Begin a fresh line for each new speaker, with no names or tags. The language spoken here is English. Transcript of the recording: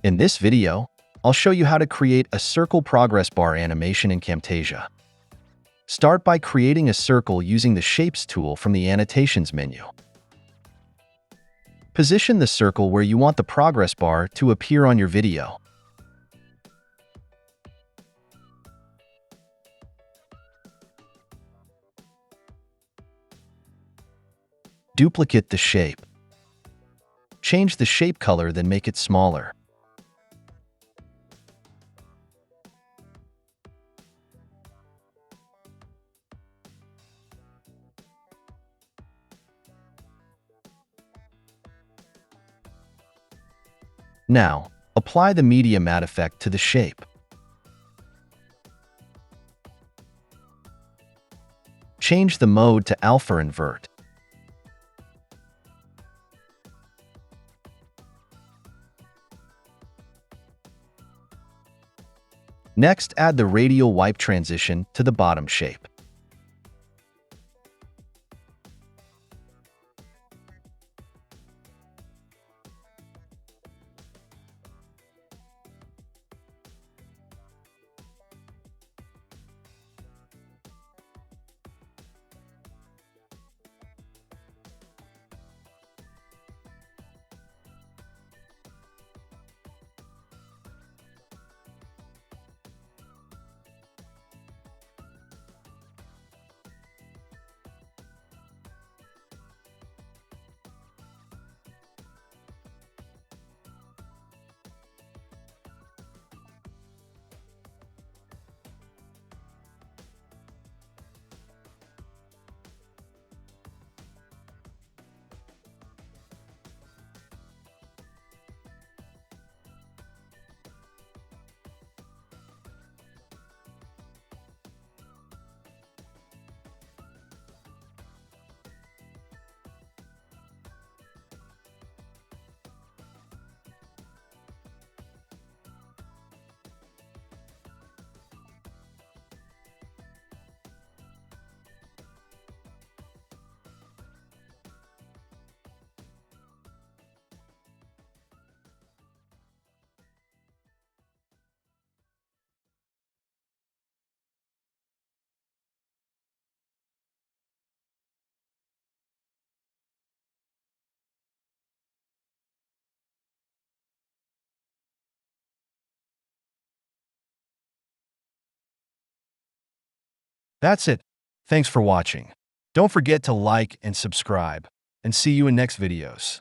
In this video, I'll show you how to create a circle progress bar animation in Camtasia. Start by creating a circle using the Shapes tool from the Annotations menu. Position the circle where you want the progress bar to appear on your video. Duplicate the shape. Change the shape color, then make it smaller. Now, apply the media matte effect to the shape. Change the mode to alpha invert. Next, add the radial wipe transition to the bottom shape. That's it. Thanks for watching. Don't forget to like and subscribe, and see you in next videos.